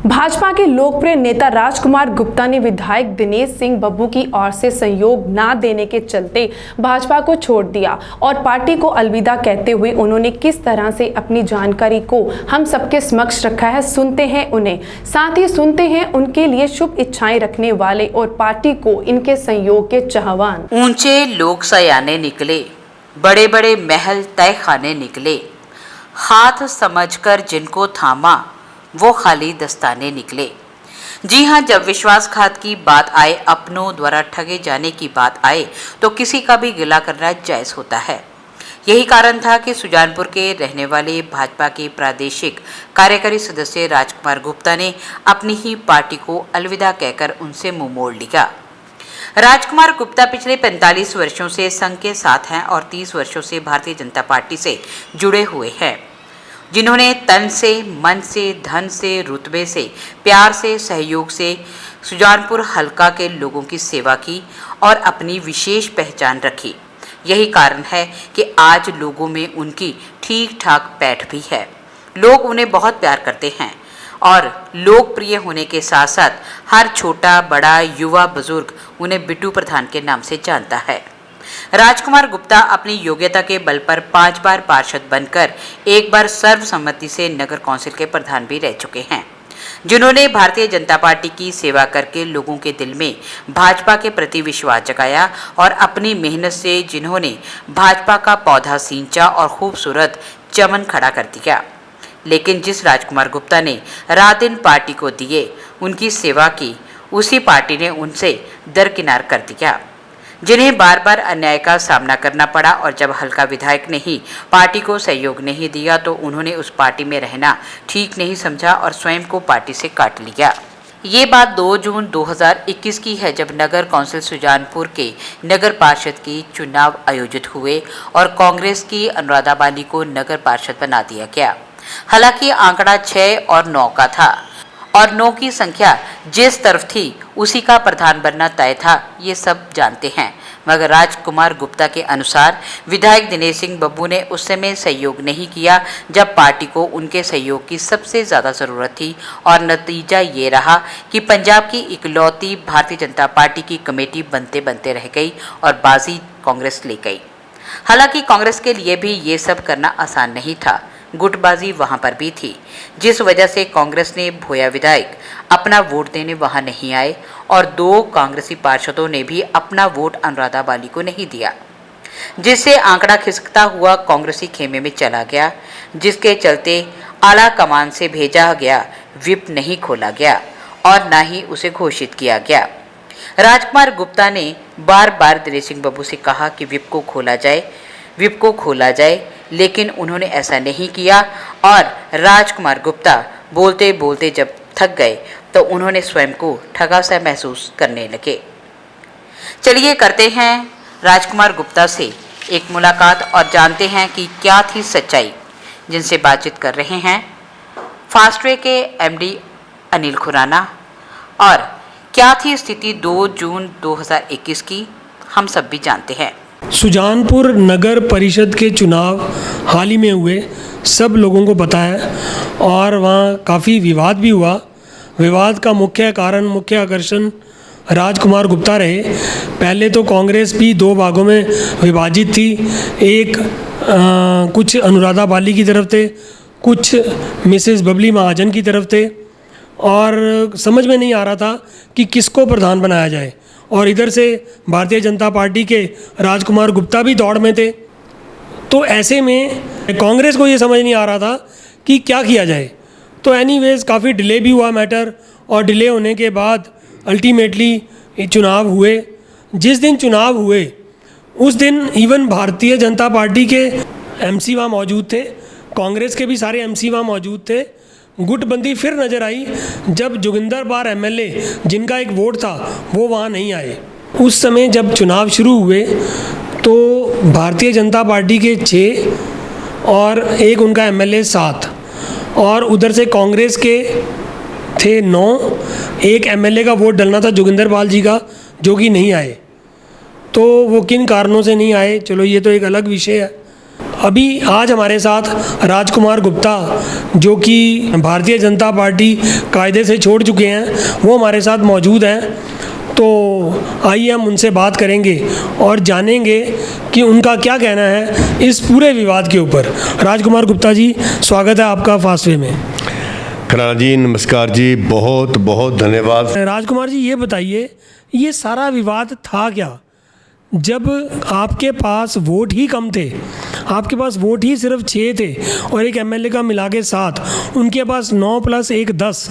भाजपा के लोकप्रिय नेता राजकुमार गुप्ता ने विधायक दिनेश सिंह बब्बू की ओर से सहयोग न देने के चलते भाजपा को छोड़ दिया और पार्टी को अलविदा कहते हुए उन्होंने किस तरह से अपनी जानकारी को हम सबके समक्ष रखा है। सुनते हैं उन्हें, साथ ही सुनते हैं उनके लिए शुभ इच्छाएं रखने वाले और पार्टी को इनके सहयोग के चाहवान। ऊंचे लोग सयाने निकले, बड़े बड़े महल तय खाने निकले, हाथ समझकर जिनको थामा वो खाली दस्ताने निकले। जी हाँ, जब विश्वासघात की बात आए, अपनों द्वारा ठगे जाने की बात आए तो किसी का भी गिला करना जायज़ होता है। यही कारण था कि सुजानपुर के रहने वाले भाजपा के प्रादेशिक कार्यकारी सदस्य राजकुमार गुप्ता ने अपनी ही पार्टी को अलविदा कहकर उनसे मुंह मोड़ लिया। राजकुमार गुप्ता पिछले 45 वर्षों से संघ के साथ हैं और 30 वर्षों से भारतीय जनता पार्टी से जुड़े हुए हैं, जिन्होंने तन से, मन से, धन से, रुतबे से, प्यार से, सहयोग से सुजानपुर हलका के लोगों की सेवा की और अपनी विशेष पहचान रखी। यही कारण है कि आज लोगों में उनकी ठीक ठाक पैठ भी है। लोग उन्हें बहुत प्यार करते हैं और लोकप्रिय होने के साथ साथ हर छोटा बड़ा युवा बुजुर्ग उन्हें बिट्टू प्रधान के नाम से जानता है। राजकुमार गुप्ता अपनी योग्यता के बल पर 5 बार पार्षद बनकर एक बार सर्वसम्मति से नगर कौंसिल के प्रधान भी रह चुके हैं, जिन्होंने भारतीय जनता पार्टी की सेवा करके लोगों के दिल में भाजपा के प्रति विश्वास जगाया और अपनी मेहनत से जिन्होंने भाजपा का पौधा सींचा और खूबसूरत चमन खड़ा कर दिया। लेकिन जिस राजकुमार गुप्ता ने रात दिन पार्टी को दिए, उनकी सेवा की, उसी पार्टी ने उनसे दरकिनार कर दिया, जिन्हें बार बार अन्याय का सामना करना पड़ा। और जब हल्का विधायक ने ही पार्टी को सहयोग नहीं दिया तो उन्होंने उस पार्टी में रहना ठीक नहीं समझा और स्वयं को पार्टी से काट लिया। ये बात 2 जून 2021 की है, जब नगर कौंसिल सुजानपुर के नगर पार्षद की चुनाव आयोजित हुए और कांग्रेस की अनुराधा बाली को नगर पार्षद बना दिया गया। हालांकि आंकड़ा 6 और 9 का था और 9 की संख्या जिस तरफ थी उसी का प्रधान बनना तय था, ये सब जानते हैं। मगर राजकुमार गुप्ता के अनुसार विधायक दिनेश सिंह बब्बू ने उस समय सहयोग नहीं किया जब पार्टी को उनके सहयोग की सबसे ज़्यादा ज़रूरत थी और नतीजा ये रहा कि पंजाब की इकलौती भारतीय जनता पार्टी की कमेटी बनते बनते रह गई और बाजी कांग्रेस ले गई। हालांकि कांग्रेस के लिए भी ये सब करना आसान नहीं था, गुटबाजी वहां पर भी थी, जिस वजह से कांग्रेस ने भोया विधायक अपना वोट देने वहां नहीं आए और 2 कांग्रेसी पार्षदों ने भी अपना वोट अनुराधा बाली को नहीं दिया, जिससे आंकड़ा खिसकता हुआ कांग्रेसी खेमे में चला गया, जिसके चलते आला कमान से भेजा गया विप नहीं खोला गया और न ही उसे घोषित किया गया। राजकुमार गुप्ता ने बार बार दिनेश सिंह बब्बू से कहा कि विप को खोला जाए, लेकिन उन्होंने ऐसा नहीं किया और राजकुमार गुप्ता बोलते बोलते जब थक गए तो उन्होंने स्वयं को ठगा सा महसूस करने लगे। चलिए करते हैं राजकुमार गुप्ता से एक मुलाकात और जानते हैं कि क्या थी सच्चाई, जिनसे बातचीत कर रहे हैं फास्टवे के एमडी अनिल खुराना। और क्या थी स्थिति 2 जून 2021 की, हम सब भी जानते हैं। सुजानपुर नगर परिषद के चुनाव हाल ही में हुए, सब लोगों को पता है और वहाँ काफ़ी विवाद भी हुआ। विवाद का मुख्य आकर्षण राजकुमार गुप्ता रहे। पहले तो कांग्रेस भी 2 भागों में विभाजित थी, एक कुछ अनुराधा बाली की तरफ थे, कुछ मिसेस बबली महाजन की तरफ थे और समझ में नहीं आ रहा था कि किसको प्रधान बनाया जाए। और इधर से भारतीय जनता पार्टी के राजकुमार गुप्ता भी दौड़ में थे। तो ऐसे में कांग्रेस को ये समझ नहीं आ रहा था कि क्या किया जाए। तो एनीवेज काफ़ी डिले भी हुआ मैटर और डिले होने के बाद अल्टीमेटली चुनाव हुए। जिस दिन चुनाव हुए उस दिन इवन भारतीय जनता पार्टी के एमसी वहाँ मौजूद थे, कांग्रेस के भी सारे एमसी वहाँ मौजूद थे। गुटबंदी फिर नज़र आई जब जोगिंदर पाल एमएलए, जिनका एक वोट था, वो वहाँ नहीं आए। उस समय जब चुनाव शुरू हुए तो भारतीय जनता पार्टी के 6 और एक उनका एमएलए 7 और उधर से कांग्रेस के थे 9। एक एमएलए का वोट डलना था जोगिंदर पाल जी का, जो कि नहीं आए। तो वो किन कारणों से नहीं आए, चलो ये तो एक अलग विषय है। अभी आज हमारे साथ राजकुमार गुप्ता, जो कि भारतीय जनता पार्टी कायदे से छोड़ चुके हैं, वो हमारे साथ मौजूद हैं। तो आइए हम उनसे बात करेंगे और जानेंगे कि उनका क्या कहना है इस पूरे विवाद के ऊपर। राजकुमार गुप्ता जी, स्वागत है आपका फास्टवे में। खन्ना जी नमस्कार जी, बहुत बहुत धन्यवाद। राजकुमार जी, ये बताइए, ये सारा विवाद था क्या? जब आपके पास वोट ही कम थे, आपके पास वोट ही सिर्फ 6 थे और एक एमएलए का मिला के 7, उनके पास 9 + 1 10,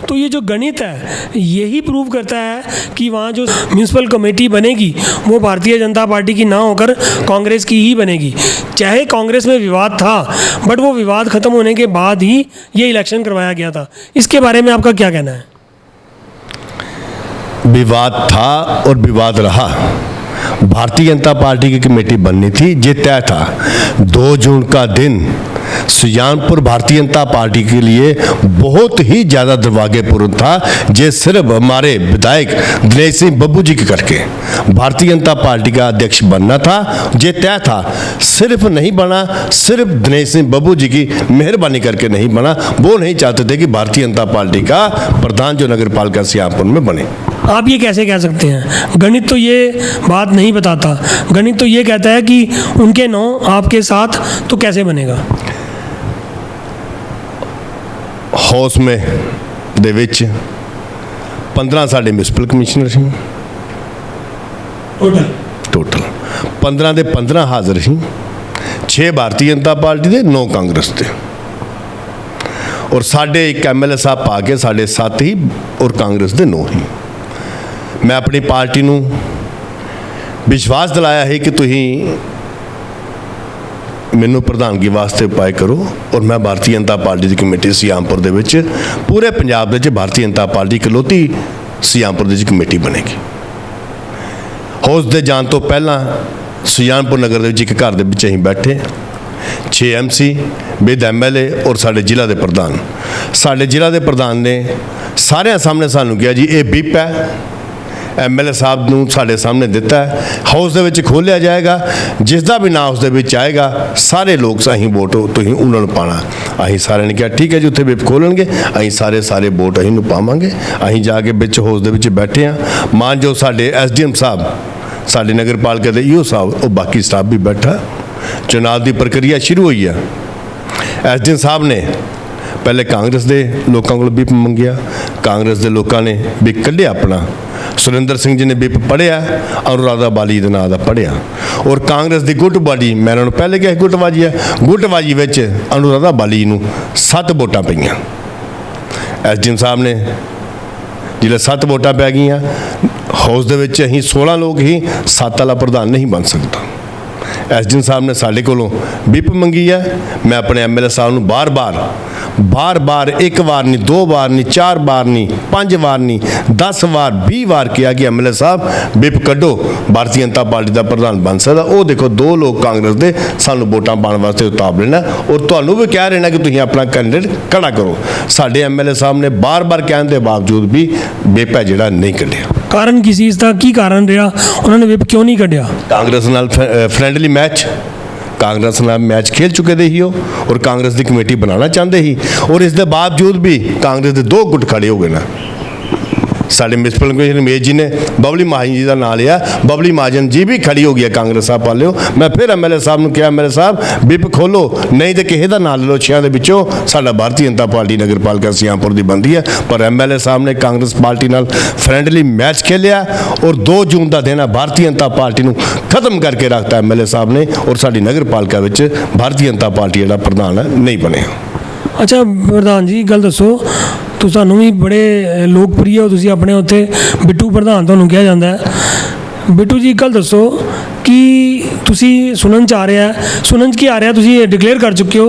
तो ये जो गणित है यही प्रूव करता है कि वहाँ जो म्यूनसिपल कमेटी बनेगी वो भारतीय जनता पार्टी की ना होकर कांग्रेस की ही बनेगी। चाहे कांग्रेस में विवाद था, बट वो विवाद ख़त्म होने के बाद ही ये इलेक्शन करवाया गया था। इसके बारे में आपका क्या कहना है? विवाद था और विवाद रहा। भारतीय जनता पार्टी की कमेटी बननी थी, ये तय था। 2 जून का दिन सुजानपुर भारतीय जनता पार्टी के लिए बहुत ही ज़्यादा दुर्भाग्यपूर्ण था। ये सिर्फ हमारे विधायक दिनेश सिंह बब्बू जी के करके भारतीय जनता पार्टी का अध्यक्ष बनना था, ये तय था। सिर्फ नहीं बना, सिर्फ दिनेश सिंह बब्बू जी की मेहरबानी करके नहीं बना। वो नहीं चाहते थे कि भारतीय जनता पार्टी का प्रधान जो नगर पालिका सियामपुर में बने। आप ये कैसे कह सकते हैं? गणित तो ये बात नहीं बताता। गणित तो ये कहता है कि उनके 9 आपके 7, तो कैसे बनेगा? हाउस में ਦੇ ਵਿੱਚ 15 ਸਾਡੇ म्यूनसिपल कमिश्नर ਸੀ टोटल 15 ਦੇ 15 ਹਾਜ਼ਰ ਸੀ। 6 भारतीय जनता पार्टी ਦੇ, 9 कांग्रेस ਦੇ, और साढ़े एक MLA साहब पा के साढ़े 7 ही और कांग्रेस ਦੇ 9 ही। मैं अपनी पार्टी ਨੂੰ विश्वास दिलाया है कि ਤੁਸੀਂ ਮੈਨੂੰ ਪ੍ਰਧਾਨਗੀ ਵਾਸਤੇ ਉਪਾਏ ਕਰੋ, और मैं भारतीय जनता पार्टी की कमेटी सियामपुर ਦੇ ਵਿੱਚ पूरे पंजाब ਦੇ ਵਿੱਚ भारतीय जनता पार्टी इकलौती सियामपुर ਦੇ ਵਿੱਚ कमेटी बनेगी। हाउस ਦੇ ਜਾਣ ਤੋਂ ਪਹਿਲਾਂ सुजानपुर नगर ਦੇ ਵਿੱਚ ਇੱਕ ਘਰ ਦੇ ਵਿੱਚ ਅਸੀਂ ਬੈਠੇ 6 MC विद MLA और साढ़े ਜ਼ਿਲ੍ਹਾ ਦੇ ਪ੍ਰਧਾਨ। साढ़े ਜ਼ਿਲ੍ਹਾ ਦੇ ਪ੍ਰਧਾਨ ਨੇ ਸਾਰਿਆਂ ਸਾਹਮਣੇ ਸਾਨੂੰ ਕਿਹਾ ਜੀ ਇਹ ਵਿਪ ਹੈ, MLA ਸਾਹਿਬ ਨੂੰ ਸਾਡੇ ਸਾਹਮਣੇ ਦਿੱਤਾ ਹੈ, ਹਾਊਸ ਦੇ ਵਿੱਚ ਖੋਲ੍ਹਿਆ ਜਾਏਗਾ, ਜਿਸ ਦਾ ਵੀ ਨਾਮ ਉਸ ਦੇ ਵਿੱਚ ਆਏਗਾ ਸਾਰੇ ਲੋਕ ਅਸੀਂ ਵੋਟ ਤੁਸੀਂ ਉਹਨਾਂ ਨੂੰ ਪਾਣਾ। ਅਸੀਂ ਸਾਰਿਆਂ ਨੇ ਕਿਹਾ ਠੀਕ ਹੈ ਜੀ, ਉੱਥੇ ਵਿਪ ਖੋਲ੍ਹਣਗੇ, ਅਸੀਂ ਸਾਰੇ ਵੋਟ ਅਸੀਂ ਨੂੰ ਪਾਵਾਂਗੇ। ਅਸੀਂ ਜਾ ਕੇ ਵਿੱਚ ਹਾਊਸ ਦੇ ਵਿੱਚ ਬੈਠੇ ਹਾਂ। ਮਾਨ ਜੋ ਸਾਡੇ SDM ਸਾਹਿਬ, ਸਾਡੇ ਨਗਰ ਪਾਲਿਕਾ ਦੇ EO ਸਾਹਿਬ, ਉਹ ਬਾਕੀ ਸਟਾਫ ਵੀ ਬੈਠਾ। ਚੁਣਾਵ ਦੀ ਪ੍ਰਕਿਰਿਆ ਸ਼ੁਰੂ ਹੋਈ ਹੈ। SDM ਸਾਹਿਬ ਨੇ ਪਹਿਲੇ ਕਾਂਗਰਸ ਦੇ ਲੋਕਾਂ ਕੋਲ ਵਿਪ ਮੰਗਿਆ, ਕਾਂਗਰਸ ਦੇ ਲੋਕਾਂ ਨੇ ਵਿਪ ਕੱਢਿਆ ਆਪਣਾ। सुरेंद्र सिंह जी ने विप पढ़िया, अनुराधा बाली के नाम का पढ़िया, और कांग्रेस की गुटबाजी, मैं उन्होंने पहले कहा गुटबाजी है, गुटबाजी में अनुराधा बाली नूं 7 वोटां पईयां। SDM साहब ने जिले 7 वोटां पै गईयां, हाउस दे विच असीं 16 लोग ही, 7 वाला प्रधान नहीं बन सकता। SDM साहब ने साडे कोलों विप मंगी है। मैं अपने MLA साहब नूं बार-बार 1 बार नहीं, 2 बार नहीं, 4 बार नहीं, 5 बार नहीं, 10 बार 20 बार किया कि MLA साहब विप कड्डो, भारतीय जनता पार्टी का प्रधान बन सकता। वो देखो 2 लोग कांग्रेस के सानू वोटां पाने वास्ते उताब लेना, और तुहानू भी कह रहे हैं कि तुसीं अपना कैंडिडेट खड़ा करो। साडे MLA साहब ने बार-बार कहने के बावजूद भी विप है जिहड़ा नहीं कड्डिया। कारण किस चीज़ का की कारण रहा? उन्होंने विप क्यों नहीं कढ़िया? कांग्रेस नाल फ्रेंडली मैच, कांग्रेस नाल मैच खेल चुके थे ही हो, और कांग्रेस की कमेटी बनाना चाहते ही, और इस दे बावजूद भी कांग्रेस के 2 गुट खड़े हो गए ना। साढ़े म्यूनसिपल कमिश्नर रमेश जी ने बबली महाजन जी का नाम लिया, बबली महाजन जी भी खड़ी हो गई कांग्रेस साहब वाले। मैं फिर MLA साहब ने कहा MLA साहब विप खोलो, नहीं तो किसी का नाम ले लो 6 के विचों, साडा भारतीय जनता पार्टी नगर पालिका सियामपुर की बनती है। पर MLA साहब ने कांग्रेस पार्टी नाल फ्रेंडली मैच खेलिया, और 2 जून का दिन है भारतीय जनता पार्टी को खत्म करके रखता MLA साहब ने, और साडी नगर पालिका विच भारतीय जनता पार्टी जिहड़ा प्रधान है नहीं बने। अच्छा प्रधान जी, गल दसो, तुसानू भी बड़े लोकप्रिय हो, तुसी अपने उत्थे बिट्टू प्रधान तुहानू कहा जाता है। बिट्टू जी, गल दसो कि तुसी सुनन च आ रहा है, सुनन च की आ रहा, तुसी डिक्लेयर कर चुके हो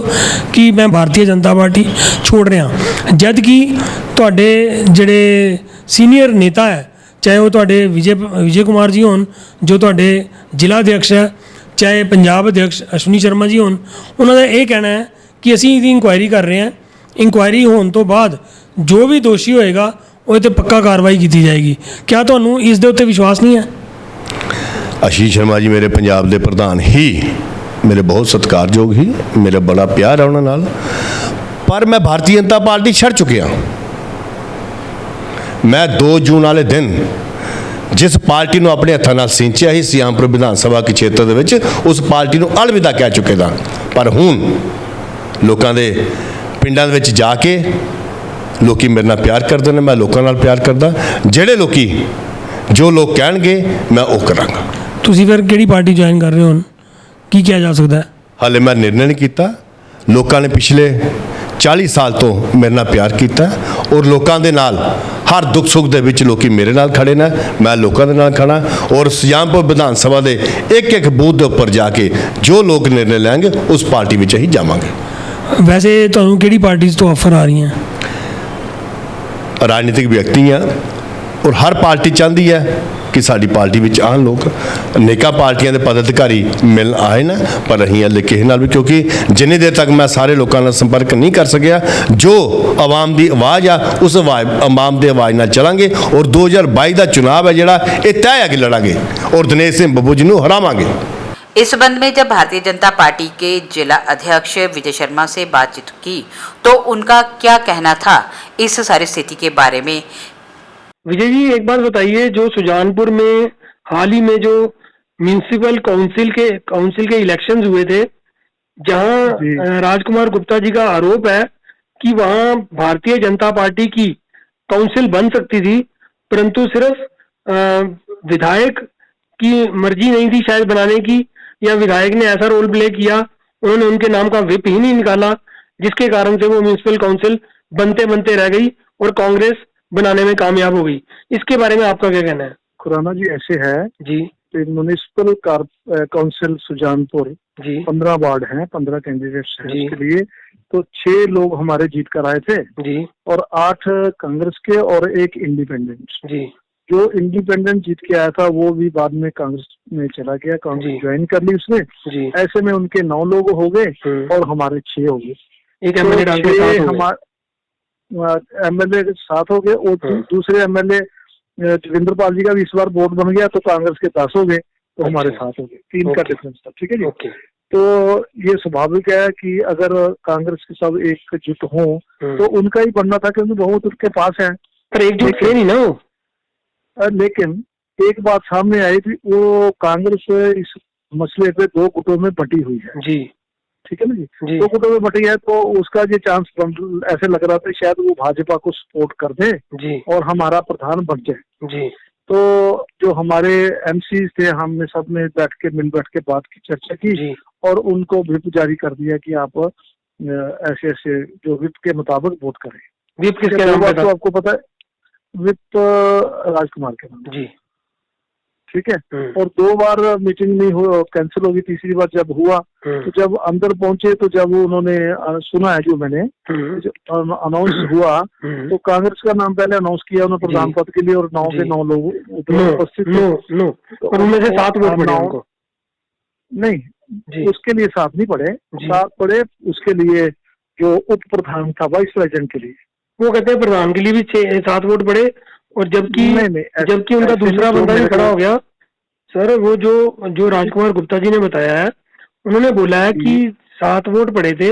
कि मैं भारतीय जनता पार्टी छोड़ रहा, जद कि तुहाडे जिहड़े सीनियर नेता है, चाहे वो तुहाडे विजय कुमार जी होन जो तुहाडे जिला अध्यक्ष है, चाहे पंजाब अध्यक्ष अश्विनी शर्मा जी होन, उन्होंने ये कहना है कि असीं इसदी इंक्वायरी कर रहे हैं, इंक्वायरी होने तो बाद जो भी दोषी होएगा वो ते पक्का कार्रवाई की जाएगी। क्या तुहानू इस दे उत्ते विश्वास नहीं है? आशीष शर्मा जी मेरे पंजाब के प्रधान ही ਮੇਰੇ ਬਹੁਤ ਸਤਿਕਾਰਯੋਗ ਹੀ, ਮੇਰਾ ਬੜਾ ਪਿਆਰ ਹੈ ਉਹਨਾਂ ਨਾਲ, ਪਰ ਮੈਂ ਭਾਰਤੀ ਜਨਤਾ ਪਾਰਟੀ ਛੱਡ ਚੁੱਕਿਆ। ਮੈਂ 2 ਜੂਨ ਵਾਲੇ ਦਿਨ ਜਿਸ ਪਾਰਟੀ ਨੂੰ ਆਪਣੇ ਹੱਥਾਂ ਨਾਲ ਸਿੰਚਿਆ ਸੀ ਸਿਆਮਪੁਰ ਵਿਧਾਨ ਸਭਾ ਦੇ ਖੇਤਰ ਦੇ ਵਿੱਚ, ਉਸ ਪਾਰਟੀ ਨੂੰ ਅਲਵਿਦਾ ਕਹਿ ਚੁੱਕੇ ਦਾ। ਪਰ ਹੁਣ ਲੋਕਾਂ ਦੇ ਪਿੰਡਾਂ ਦੇ ਵਿੱਚ ਜਾ ਕੇ ਲੋਕੀ ਮੇਰੇ ਨਾਲ ਪਿਆਰ ਕਰਦੇ ਨੇ, ਮੈਂ ਲੋਕਾਂ ਨਾਲ ਪਿਆਰ ਕਰਦਾ। ਜਿਹੜੇ ਲੋਕੀ ਜੋ ਲੋਕ ਕਹਿਣਗੇ ਮੈਂ ਉਹ ਕਰਾਂਗਾ। ਤੁਸੀਂ ਫਿਰ ਕਿਹੜੀ ਪਾਰਟੀ ਜੁਆਇਨ ਕਰ ਰਹੇ ਹੋ ਹੁਣ, ਕੀ ਕਿਹਾ ਜਾ ਸਕਦਾ ਹੈ? ਹਾਲੇ ਮੈਂ ਨਿਰਣਾ ਨਹੀਂ ਕੀਤਾ। ਲੋਕਾਂ ਨੇ ਪਿਛਲੇ 40 ਸਾਲ ਤੋਂ ਮੇਰੇ ਨਾਲ ਪਿਆਰ ਕੀਤਾ ਔਰ ਲੋਕਾਂ ਦੇ ਨਾਲ ਹਰ ਦੁੱਖ ਸੁੱਖ ਦੇ ਵਿੱਚ ਲੋਕੀ ਮੇਰੇ ਨਾਲ ਖੜੇ ਨੇ, ਮੈਂ ਲੋਕਾਂ ਦੇ ਨਾਲ ਖੜਾ ਔਰ ਸਿਆਮਪੁਰ ਵਿਧਾਨ ਸਭਾ ਦੇ ਇੱਕ ਬੂਥ ਦੇ ਉੱਪਰ ਜਾ ਕੇ ਜੋ ਲੋਕ ਨਿਰਣੇ ਲੈਣਗੇ ਉਸ ਪਾਰਟੀ ਵਿੱਚ ਅਸੀਂ ਜਾਵਾਂਗੇ। ਵੈਸੇ ਤੁਹਾਨੂੰ ਕਿਹੜੀ ਪਾਰਟੀ ਤੋਂ ਆਫਰ ਆ ਰਹੀਆਂ? ਰਾਜਨੀਤਿਕ ਵਿਅਕਤੀ ਆ ਔਰ ਹਰ ਪਾਰਟੀ ਚਾਹੁੰਦੀ ਹੈ ਕਿ ਸਾਡੀ ਪਾਰਟੀ ਵਿੱਚ ਆਉਣ ਲੋਕ। ਅਨੇਕਾਂ ਪਾਰਟੀਆਂ ਦੇ ਪਦਾਧਿਕਾਰੀ ਮਿਲਣ ਆਏ ਨੇ, ਪਰ ਅਸੀਂ ਹਾਲੇ ਕਿਸੇ ਨਾਲ ਵੀ, ਕਿਉਂਕਿ ਜਿੰਨੀ ਦੇਰ ਤੱਕ ਮੈਂ ਸਾਰੇ ਲੋਕਾਂ ਨਾਲ ਸੰਪਰਕ ਨਹੀਂ ਕਰ ਸਕਿਆ, ਜੋ ਆਵਾਮ ਦੀ ਆਵਾਜ਼ ਆ ਉਸ ਆਵਾਮ ਦੀ ਆਵਾਜ਼ ਨਾਲ ਚੱਲਾਂਗੇ ਔਰ 2022 ਦਾ ਚੁਣਾਵ ਹੈ ਜਿਹੜਾ ਇਹ ਤੈਅ ਹੈ ਕਿ ਲੜਾਂਗੇ ਔਰ ਦਿਨੇਸ਼ ਸਿੰਘ ਬੱਬੂ ਜੀ ਨੂੰ ਹਰਾਵਾਂਗੇ। इस संबंध में जब भारतीय जनता पार्टी के जिला अध्यक्ष विजय शर्मा से बातचीत की तो उनका क्या कहना था इस सारी स्थिति के बारे में। विजय जी, एक बात बताइए, जो सुजानपुर में हाल ही में जो म्यूनिसिपल काउंसिल के इलेक्शंस हुए थे, जहां राजकुमार गुप्ता जी का आरोप है कि वहां भारतीय जनता पार्टी की काउंसिल बन सकती थी, परंतु सिर्फ विधायक की मर्जी नहीं थी शायद बनाने की, या विधायक ने ऐसा रोल प्ले किया, उन्होंने उनके नाम का व्हिप ही नहीं निकाला, जिसके कारण से वो म्यूनिसिपल काउंसिल बनते रह गई और कांग्रेस बनाने में कामयाब हो गई। इसके बारे में आपका क्या कहना है? खुराना जी, ऐसे है जी म्यूनिसिपल काउंसिल सुजानपुर जी 15 वार्ड हैं, 15 कैंडिडेट्स हैं जी। उसके लिए, तो 6 लोग हमारे जीत कर आए थे जी और 8 कांग्रेस के और 1 इंडिपेंडेंट। जी जो इंडिपेंडेंट जीत के आया था वो भी बाद में कांग्रेस में चला गया, कांग्रेस ज्वाइन कर ली उसने। जी ऐसे में उनके 9 लोग हो गए और हमारे 6 हो गए। एक एमएलए डाल के 7 हो गए। हमारे एमएलए 7 हो गए और दूसरे एमएलए जोगिंदर पाल जी का भी इस बार वोट बन गया, तो कांग्रेस के 10 हो गए, तो हमारे 7 हो गए, 3 का डिफरेंस था। ठीक है जी। ओके। तो ये स्वाभाविक है कि अगर कांग्रेस के सब एकजुट हों तो उनका ही बनना था, क्योंकि बहुत उनके पास है। पर एकजुट थे नहीं ना वो। लेकिन एक बात सामने आई थी, वो कांग्रेस इस मसले पे 2 गुटों में बटी हुई है। जी ठीक है ना जी। जी 2 गुटों में बटी है, तो उसका ये चांस ऐसे लग रहा था शायद वो भाजपा को सपोर्ट कर दे जी और हमारा प्रधान बन जाए। जी तो जो हमारे एमसी थे, हमने सब ने मिल बैठ के बात की, चर्चा की जी और उनको व्हिप जारी कर दिया कि आप ऐसे ऐसे जो व्हिप के मुताबिक वोट करें। व्हिप किसके नाम पे तो था? आपको पता है, व्हिप राजकुमार के नाम। जी ठीक है। और 2 बार मीटिंग नहीं हो, कैंसिल होगी। तीसरी बार जब हुआ तो जब अंदर पहुंचे, तो जब उन्होंने सुना है जो मैंने अनाउंस हुआ, तो कांग्रेस का नाम पहले अनाउंस किया उन्होंने प्रधान पद के लिए और 9 के 9 लोग उपस्थित थे। और उनमें से 7 वोट पड़े उनको। नहीं, उसके लिए 7 नहीं पड़े, 7 पड़े उसके लिए जो उप प्रधान था, वाइस प्रेसिडेंट के लिए। वो कहते हैं प्रधान के लिए भी 7 वोट पड़े, और जबकि उनका दूसरा बंदा भी खड़ा हो गया। सर, वो जो राजकुमार गुप्ता जी ने बताया है, उन्होंने बोला है कि 7 वोट पड़े थे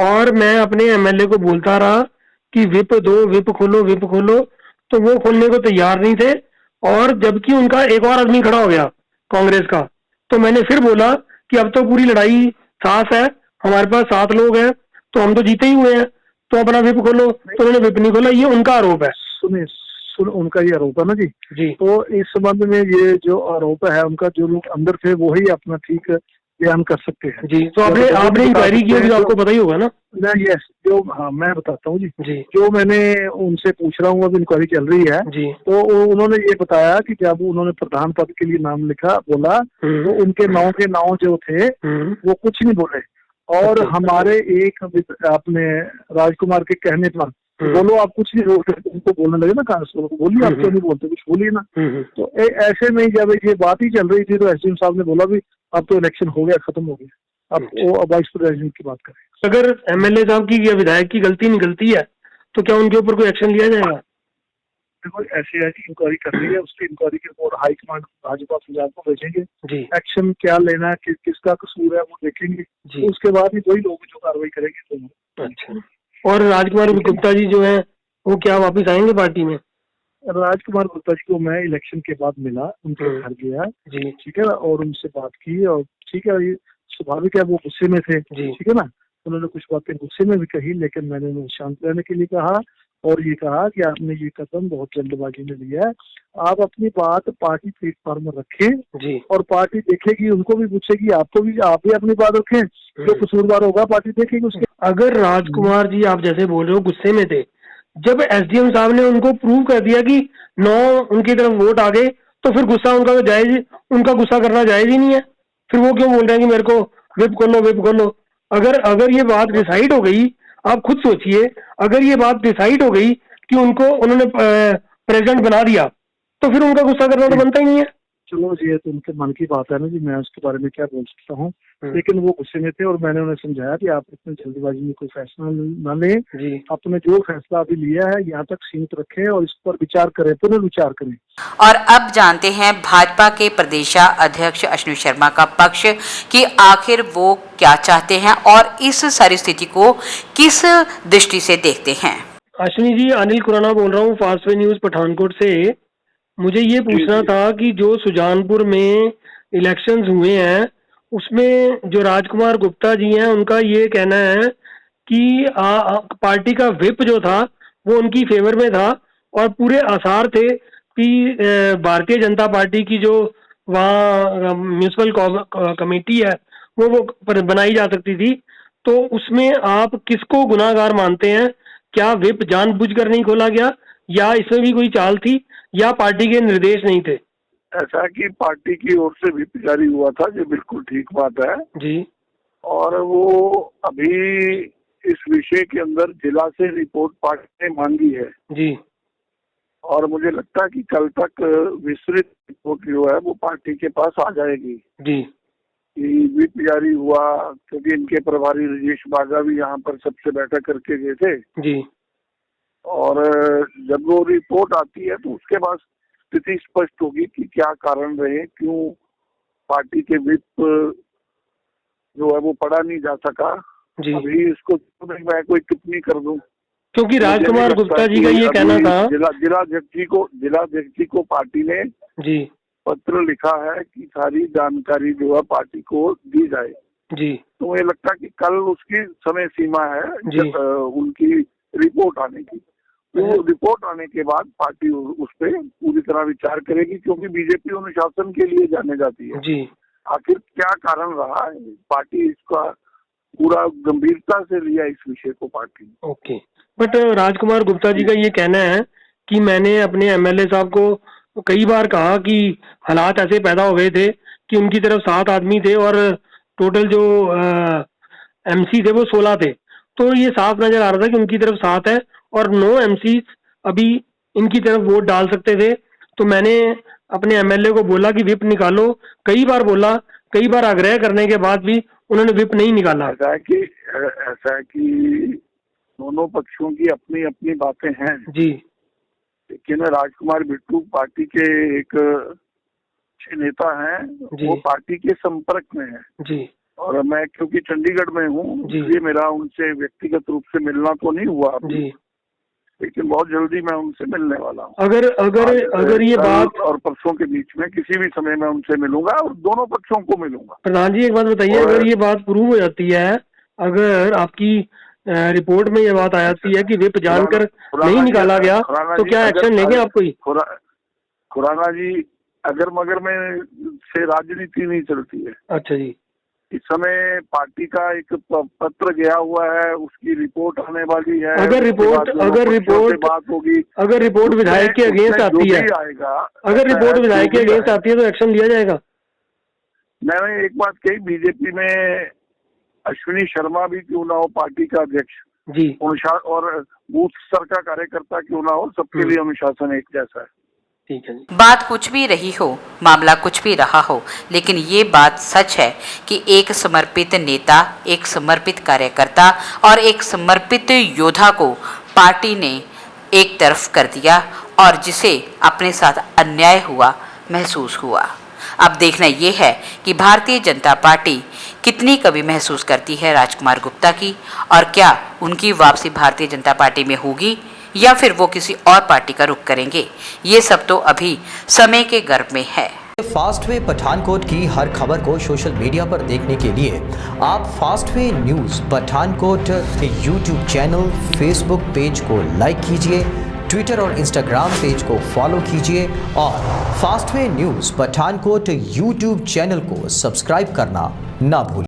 और मैं अपने एमएलए को बोलता रहा कि व्हिप दो, व्हिप खोलो, तो वो खोलने को तैयार नहीं थे। और जबकि उनका एक और आदमी खड़ा हो गया कांग्रेस का, तो मैंने फिर बोला कि अब तो पूरी लड़ाई साफ है, हमारे पास 7 लोग हैं, तो हम तो जीते ही हुए हैं, तो अपना व्हिप खोलो। तो उन्होंने व्हिप नहीं खोला। ये उनका आरोप है। उनका ये आरोप है ना जी। जी तो इस संबंध में ये जो आरोप है उनका, जो लोग अंदर थे वो ही अपना ठीक बयान कर सकते हैं। जी तो आपने इंक्वायरी की होगी, तो आपको पता ही होगा ना। यस, जो हाँ मैं बताता हूँ जी। जी जो मैंने उनसे पूछ रहा हूँ, अब इंक्वायरी चल रही है जी। तो उन्होंने ये बताया कि जब उन्होंने प्रधान पद के लिए नाम लिखा, बोला, तो उनके 9 के 9 जो थे वो कुछ नहीं बोले। और हमारे एक अपने राजकुमार के कहने पर बोलो आप कुछ नहीं बोलते, उनको बोलने लगे ना कांग्रेस को, बोलिए आप क्यों नहीं बोलते, कुछ बोलिए ना। तो ऐसे में जब ये बात ही चल रही थी, तो एसडीएम साहब ने बोला भी अब तो इलेक्शन हो गया, खत्म हो गया, अब वो वाइस प्रेसिडेंट की बात करें। अगर एमएलए साहब की या विधायक की गलती निकलती है तो क्या उनके ऊपर कोई एक्शन लिया जाएगा? देखो ऐसी इंक्वायरी कर रही है, उसकी इंक्वायरी की रिपोर्ट हाईकमांड भाजपा पंजाब को भेजेंगे जी एक्शन क्या लेना है, किसका कसूर है वो देखेंगे, जी। तो उसके बाद ही वही लोग जो कार्रवाई करेंगे तो अच्छा, और राजकुमार गुप्ता जी जो है वो क्या वापस आएंगे पार्टी में? राजकुमार गुप्ता जी को मैं इलेक्शन के बाद मिला, उनके घर गया, जी ठीक है ना, और उनसे बात की, और ठीक है ये स्वाभाविक है वो गुस्से में थे, जी ठीक है ना, उन्होंने कुछ बातें गुस्से में भी कही, लेकिन मैंने उन्हें शांत रहने के लिए कहा और ये कहा कि आपने ये कदम बहुत जल्दबाजी में लिया है, आप अपनी बात पार्टी प्लेटफॉर्म में रखें जी और पार्टी देखेगी, उनको भी पूछेगी, आपको भी, आप भी अपनी बात रखें, जो कसूरवार होगा पार्टी देखेगी उसके। अगर राजकुमार जी आप जैसे बोल रहे हो गुस्से में थे, जब एसडीएम साहब ने उनको प्रूव कर दिया कि 9 उनकी तरफ वोट आ गए, तो फिर गुस्सा उनका तो जायज, उनका गुस्सा करना जायज ही नहीं है। फिर वो क्यों बोल रहे हैं कि मेरे को विप कर लो। अगर ये बात डिसाइड हो गई, आप खुद सोचिए, अगर ये बात डिसाइड हो गई कि उन्होंने प्रेसिडेंट बना दिया, तो फिर उनका गुस्सा करना तो बनता ही नहीं है। चलो जी, ये तो उनके मन की बात है ना जी, मैं उसके बारे में क्या बोल सकता हूँ, लेकिन वो गुस्से में थे और मैंने उन्हें समझाया कि आप इतनी जल्दबाजी में कोई फैसला न लें, जी आपने जो फैसला अभी लिया है यहाँ तक सीमित रखें और इस पर विचार करें, पुनर्विचार करें। और अब जानते हैं भाजपा के प्रदेशाध्यक्ष अश्विनी शर्मा का पक्ष कि आखिर वो क्या चाहते हैं और इस सारी स्थिति को किस दृष्टि से देखते हैं। अश्विनी जी, अनिल खुराना बोल रहा हूँ फास्ट वे न्यूज पठानकोट से। मुझे ये पूछना था कि जो सुजानपुर में इलेक्शंस हुए हैं उसमें जो राजकुमार गुप्ता जी हैं उनका ये कहना है कि पार्टी का व्हिप जो था वो उनकी फेवर में था और पूरे आसार थे कि भारतीय जनता पार्टी की जो वहाँ म्यूनिसिपल कमेटी है वो बनाई जा सकती थी। तो उसमें आप किसको गुनाहगार मानते हैं? क्या व्हिप जानबूझकर नहीं खोला गया या इसमें भी कोई चाल थी या पार्टी के निर्देश नहीं थे? ऐसा कि पार्टी की ओर से भी जारी हुआ था, जो बिल्कुल ठीक बात है जी। और वो अभी इस विषय के अंदर जिला से रिपोर्ट पार्टी ने मांगी है जी। और मुझे लगता है कि कल तक विस्तृत रिपोर्ट जो है वो पार्टी के पास आ जाएगी जी। कि व्हिप जारी हुआ, क्योंकि इनके प्रभारी राजेश बाघा भी यहाँ पर सबसे बैठक करके गए थे जी। और जब वो रिपोर्ट आती है तो उसके बाद स्थिति स्पष्ट होगी कि क्या कारण रहे, क्यों पार्टी के व्हिप जो है वो पढ़ा नहीं जा सका जी। अभी इसको मैं कोई टिप्पणी कर दूं, क्योंकि राजकुमार गुप्ता जी का ये कहना था, जिलाध्यक्ष जी को पार्टी ने जी पत्र लिखा है कि सारी जानकारी जो है पार्टी को दी जाए जी। तो मुझे लगता है कि कल उसकी समय सीमा है उनकी रिपोर्ट आने की। तो रिपोर्ट आने के बाद पार्टी उस पर पूरी तरह विचार करेगी, क्योंकि बीजेपी अनुशासन के लिए जाने जाती है जी। आखिर क्या कारण रहा है, पार्टी इसका पूरा गंभीरता से लिया इस विषय को party. Okay, but Rajkumar Gupta ji का ये कहना है कि मैंने अपने एमएलए साहब को कई बार कहा कि हालात ऐसे पैदा हो गए थे कि उनकी तरफ 7 आदमी थे और टोटल जो एमसी थे वो 16 थे। तो ये साफ नजर आ रहा था कि उनकी तरफ 7 है और 9 एमसी अभी इनकी तरफ वोट डाल सकते थे। तो मैंने अपने एमएलए को बोला कि व्हिप निकालो, कई बार बोला, कई बार आग्रह करने के बाद भी उन्होंने व्हिप नहीं निकाला। ऐसा है कि दोनों पक्षों की अपनी अपनी बातें हैं जी, लेकिन राजकुमार बिट्टू पार्टी के एक अच्छे नेता हैं, वो पार्टी के संपर्क में है जी। और मैं क्योंकि चंडीगढ़ में हूँ इसलिए मेरा उनसे व्यक्तिगत रूप से मिलना तो नहीं हुआ जी, लेकिन बहुत जल्दी मैं उनसे मिलने वाला हूँ। अगर ये बात और परसों के बीच में किसी भी समय मैं उनसे मिलूंगा और दोनों पक्षों को मिलूंगा। प्रधान जी एक बात बताइए, अगर ये बात प्रूव हो जाती है, अगर आपकी रिपोर्ट में ये बात आ जाती है कि व्हिप जानकर नहीं निकाला गया, तो क्या एक्शन लेंगे आप कोई? खुराना जी, अगर मगर में से राजनीति नहीं चलती है। अच्छा जी। इस समय पार्टी का एक पत्र गया हुआ है, उसकी रिपोर्ट आने वाली है। अगर रिपोर्ट बात होगी, अगर रिपोर्ट विधायक के अगेंस्ट आती है, अगर रिपोर्ट विधायक के अगेंस्ट आती है तो एक्शन लिया जाएगा। मैंने एक बात कही, बीजेपी में अश्विनी शर्मा भी क्यों ना हो पार्टी का अध्यक्ष जी, और बूथ स्तर का कार्यकर्ता क्यों ना हो, सबके लिए अनुशासन एक जैसा है। ठीक है जी। बात कुछ भी रही हो, मामला कुछ भी रहा हो, लेकिन ये बात सच है कि एक समर्पित नेता, एक समर्पित कार्यकर्ता और एक समर्पित योद्धा को पार्टी ने एक तरफ कर दिया और जिसे अपने साथ अन्याय हुआ महसूस हुआ। अब देखना यह है कि भारतीय जनता पार्टी कितनी कमी महसूस करती है राजकुमार गुप्ता की, और क्या उनकी वापसी भारतीय जनता पार्टी में होगी या फिर वो किसी और पार्टी का रुख करेंगे। ये सब तो अभी समय के गर्भ में है। फास्ट वे पठानकोट की हर खबर को सोशल मीडिया पर देखने के लिए आप fast way news Pathankot YouTube channel, Facebook page को लाइक कीजिए, ट्विटर और इंस्टाग्राम पेज को फॉलो कीजिए और fast way news Pathankot YouTube channel को सब्सक्राइब करना ना भूलिए।